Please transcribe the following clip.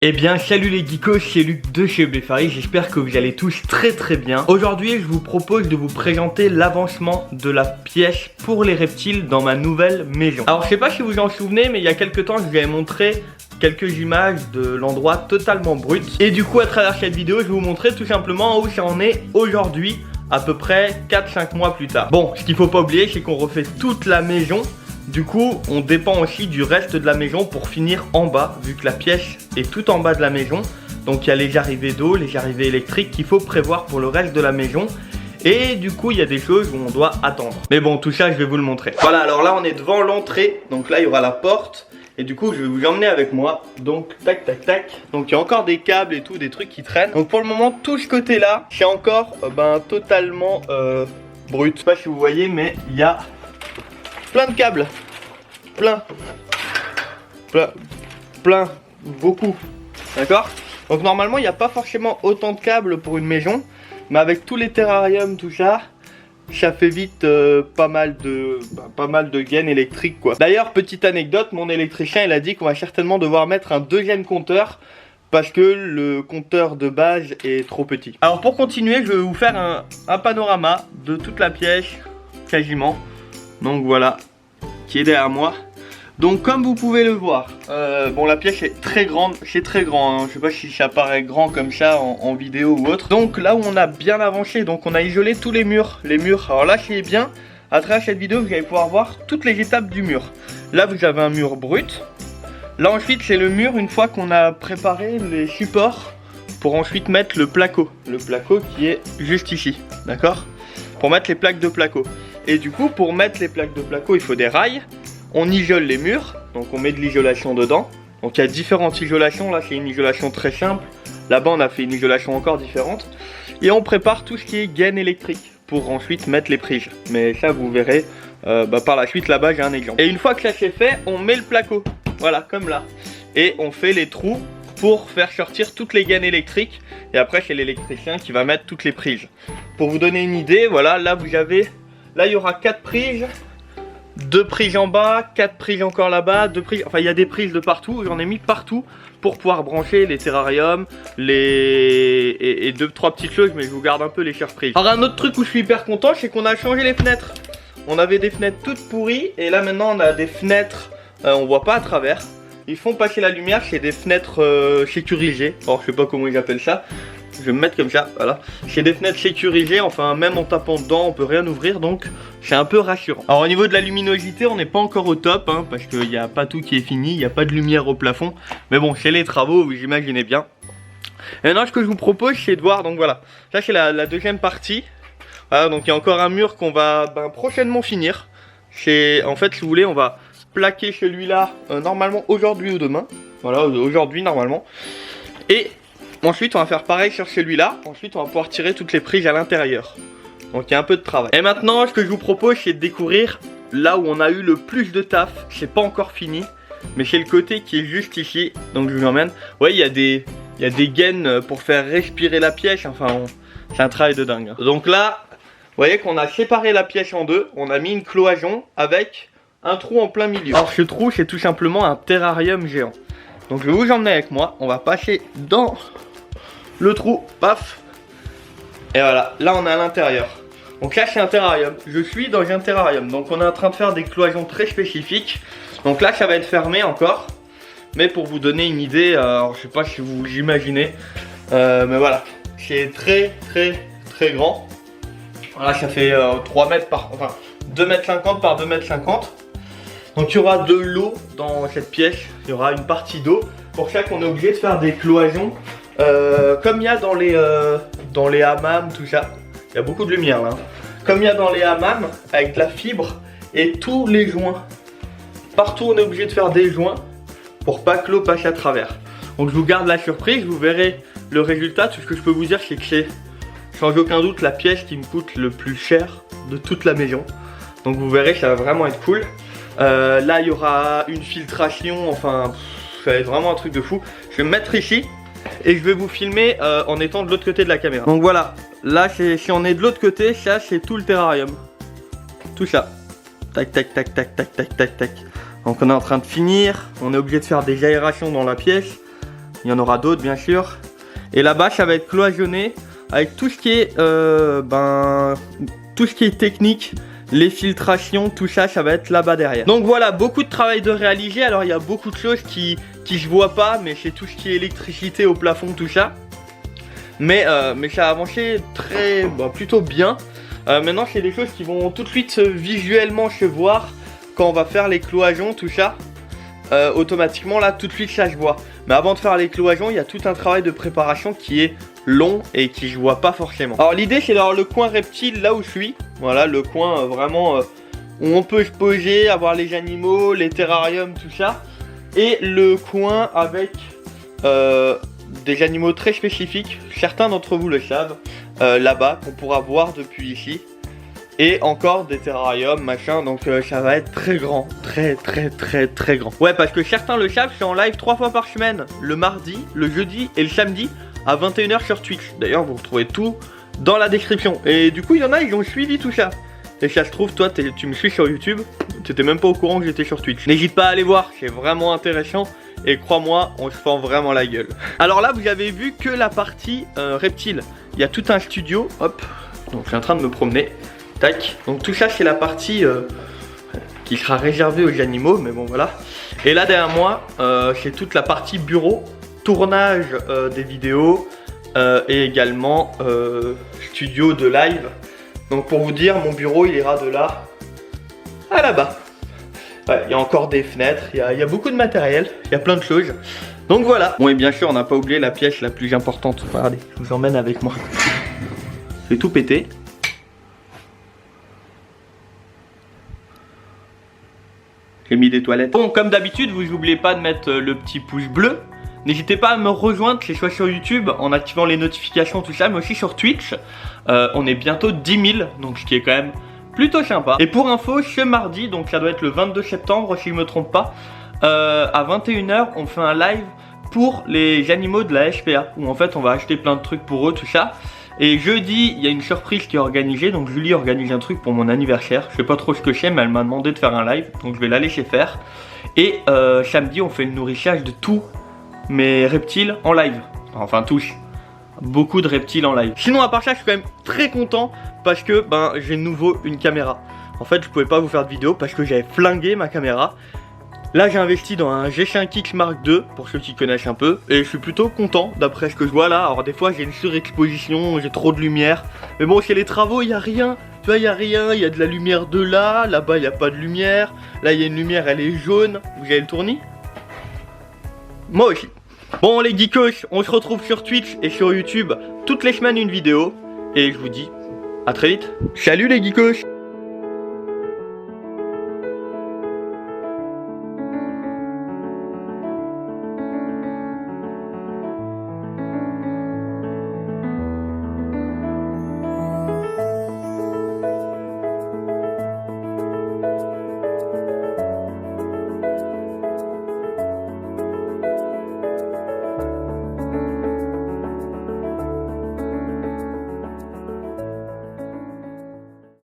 Eh bien salut les geekos, c'est Luc de chez Blefari, j'espère que vous allez tous très bien. Aujourd'hui je vous propose de vous présenter l'avancement de la pièce pour les reptiles dans ma nouvelle maison. Alors je sais pas si vous en souvenez, mais il y a quelques temps je vous avais montré quelques images de l'endroit totalement brut. Et du coup à travers cette vidéo je vais vous montrer tout simplement où ça en est aujourd'hui, à peu près 4-5 mois plus tard. Bon, ce qu'il faut pas oublier c'est qu'on refait toute la maison. Du coup, on dépend aussi du reste de la maison pour finir en bas, vu que la pièce est tout en bas de la maison. Donc il y a les arrivées d'eau, les arrivées électriques qu'il faut prévoir pour le reste de la maison. Et du coup, il y a des choses où on doit attendre. Mais bon, tout ça, je vais vous le montrer. Voilà, alors là, on est devant l'entrée. Donc là, il y aura la porte. Et du coup, je vais vous emmener avec moi. Donc, tac, tac, tac. Donc il y a encore des câbles et tout, des trucs qui traînent. Donc pour le moment, tout ce côté-là, c'est encore totalement brut. Je sais pas si vous voyez, mais il y a plein de câbles, plein, beaucoup, d'accord. Donc normalement il n'y a pas forcément autant de câbles pour une maison, mais avec tous les terrariums, tout ça, ça fait vite pas mal de gaines électriques quoi. D'ailleurs petite anecdote, mon électricien il a dit qu'on va certainement devoir mettre un deuxième compteur parce que le compteur de base est trop petit. Alors pour continuer, je vais vous faire un panorama de toute la pièce quasiment. Donc voilà, qui est derrière moi. Donc comme vous pouvez le voir, bon la pièce est très grande, c'est très grand, hein. Je sais pas si ça paraît grand comme ça en vidéo ou autre. Donc là où on a bien avancé, donc on a isolé tous les murs. Alors là c'est bien, à travers cette vidéo vous allez pouvoir voir toutes les étapes du mur. Là vous avez un mur brut. Là ensuite c'est le mur une fois qu'on a préparé les supports pour ensuite mettre le placo. Le placo qui est juste ici, d'accord, pour mettre les plaques de placo. Et du coup, pour mettre les plaques de placo, il faut des rails. On isole les murs, donc on met de l'isolation dedans. Donc il y a différentes isolations. Là, c'est une isolation très simple. Là-bas, on a fait une isolation encore différente. Et on prépare tout ce qui est gaine électrique pour ensuite mettre les prises. Mais ça, vous verrez par la suite. Là-bas, j'ai un exemple. Et une fois que ça c'est fait, on met le placo. Voilà, comme là. Et on fait les trous pour faire sortir toutes les gaines électriques. Et après, c'est l'électricien qui va mettre toutes les prises. Pour vous donner une idée, voilà, là, vous avez... Là, il y aura 4 prises, 2 prises en bas, 4 prises encore là-bas, 2 prises... Enfin, il y a des prises de partout, j'en ai mis partout pour pouvoir brancher les terrariums, et 2-3 petites choses, mais je vous garde un peu les surprises. Alors, un autre truc où je suis hyper content, c'est qu'on a changé les fenêtres. On avait des fenêtres toutes pourries, et là, maintenant, on a des fenêtres, on voit pas à travers. Ils font passer la lumière, c'est des fenêtres sécurisées. Alors, je sais pas comment ils appellent ça. Je vais me mettre comme ça, voilà. C'est des fenêtres sécurisées, enfin même en tapant dedans on peut rien ouvrir, donc c'est un peu rassurant. Alors au niveau de la luminosité on n'est pas encore au top, hein, parce qu'il n'y a pas tout qui est fini, il n'y a pas de lumière au plafond. Mais bon, c'est les travaux, vous imaginez bien. Et maintenant ce que je vous propose c'est de voir, donc voilà. Ça c'est la deuxième partie. Voilà, donc il y a encore un mur qu'on va prochainement finir. En fait si vous voulez on va plaquer celui-là normalement aujourd'hui ou demain. Voilà, aujourd'hui normalement. Et... ensuite on va faire pareil sur celui-là. Ensuite on va pouvoir tirer toutes les prises à l'intérieur. Donc il y a un peu de travail. Et maintenant ce que je vous propose c'est de découvrir là où on a eu le plus de taf. C'est pas encore fini, mais c'est le côté qui est juste ici. Donc je vous emmène. Ouais, il y a des gaines pour faire respirer la pièce. Enfin c'est un travail de dingue. Donc là vous voyez qu'on a séparé la pièce en deux. On a mis une cloison avec un trou en plein milieu. Alors ce trou c'est tout simplement un terrarium géant. Donc je vais vous emmener avec moi. On va passer dans le trou, paf. Et voilà, là on est à l'intérieur. Donc là c'est un terrarium, je suis dans un terrarium. Donc on est en train de faire des cloisons très spécifiques. Donc là ça va être fermé encore. Mais pour vous donner une idée, alors je sais pas si vous imaginez, mais voilà, c'est très grand. Voilà, ça fait 3 mètres par, enfin 2,50 m par 2,50 m. Donc il y aura de l'eau dans cette pièce, il y aura une partie d'eau. Pour ça qu'on est obligé de faire des cloisons. Comme il y a dans les hammams, tout ça, il y a beaucoup de lumière là. Comme il y a dans les hammams, avec de la fibre et tous les joints. Partout on est obligé de faire des joints pour pas que l'eau passe à travers. Donc je vous garde la surprise, vous verrez le résultat. Tout ce que je peux vous dire c'est que c'est sans aucun doute la pièce qui me coûte le plus cher de toute la maison. Donc vous verrez, ça va vraiment être cool. Là il y aura une filtration, enfin ça va être vraiment un truc de fou. Je vais me mettre ici. Et je vais vous filmer en étant de l'autre côté de la caméra. Donc voilà, là si on est de l'autre côté, ça c'est tout le terrarium. Tout ça. Tac tac tac tac tac tac tac tac. Donc on est en train de finir. On est obligé de faire des aérations dans la pièce. il y en aura d'autres bien sûr. Et là-bas ça va être cloisonné avec tout ce qui est tout ce qui est technique, les filtrations, tout ça, ça va être là-bas derrière. Donc voilà, beaucoup de travail de réaliser. Alors il y a beaucoup de choses qui se voient pas, mais c'est tout ce qui est électricité au plafond, tout ça. Mais ça a avancé plutôt bien. Maintenant c'est des choses qui vont tout de suite visuellement se voir quand on va faire les cloisons, tout ça. Automatiquement là tout de suite ça se voit. Mais avant de faire les cloisons, il y a tout un travail de préparation qui est long et qui se voit pas forcément. Alors l'idée c'est d'avoir le coin reptile là où je suis. Voilà, le coin vraiment où on peut se poser, avoir les animaux, les terrariums, tout ça. Et le coin avec des animaux très spécifiques. Certains d'entre vous le savent, là-bas, qu'on pourra voir depuis ici. Et encore des terrariums, machin, donc ça va être très grand, très grand. Ouais, parce que certains le savent, c'est en live 3 fois par semaine, le mardi, le jeudi et le samedi à 21 h sur Twitch. D'ailleurs, vous retrouvez tout dans la description. Et du coup, il y en a, ils ont suivi tout ça. Et ça se trouve, toi, tu me suis sur YouTube, tu n'étais même pas au courant que j'étais sur Twitch. N'hésite pas à aller voir, c'est vraiment intéressant. Et crois-moi, on se fend vraiment la gueule. Alors là, vous avez vu que la partie reptile. Il y a tout un studio, hop, donc je suis en train de me promener. Tac, donc tout ça c'est la partie qui sera réservée aux animaux, mais bon voilà. Et là derrière moi, c'est toute la partie bureau, tournage des vidéos et également studio de live. Donc pour vous dire, mon bureau il ira de là à là-bas. Ouais, il y a encore des fenêtres, il y a beaucoup de matériel, il y a plein de choses. Donc voilà. Bon et bien sûr on n'a pas oublié la pièce la plus importante. Regardez, je vous emmène avec moi. Je vais tout péter. J'ai mis des toilettes. Bon, comme d'habitude, vous n'oubliez pas de mettre le petit pouce bleu. N'hésitez pas à me rejoindre, que ce soit sur YouTube, en activant les notifications, tout ça, mais aussi sur Twitch. On est bientôt 10 000, donc ce qui est quand même plutôt sympa. Et pour info, ce mardi, donc ça doit être le 22 septembre, si je ne me trompe pas, à 21 h, on fait un live pour les animaux de la SPA, où en fait, on va acheter plein de trucs pour eux, tout ça. Et jeudi, il y a une surprise qui est organisée, donc Julie organise un truc pour mon anniversaire. Je sais pas trop ce que c'est, mais elle m'a demandé de faire un live, donc je vais la laisser faire. Et samedi, on fait le nourrissage de tous mes reptiles en live. Enfin tous, beaucoup de reptiles en live. Sinon à part ça, je suis quand même très content parce que j'ai de nouveau une caméra. En fait, je pouvais pas vous faire de vidéo parce que j'avais flingué ma caméra. Là j'ai investi dans un G5X Mark II pour ceux qui connaissent un peu. Et je suis plutôt content d'après ce que je vois là. Alors des fois j'ai une surexposition, j'ai trop de lumière. Mais bon, chez les travaux il n'y a rien. Tu vois, il n'y a rien, il y a de la lumière de là. Là-bas il n'y a pas de lumière. Là il y a une lumière, elle est jaune. Vous avez le tournis? Moi aussi. Bon les geekos, on se retrouve sur Twitch et sur YouTube toutes les semaines une vidéo. Et je vous dis à très vite. Salut les geekos.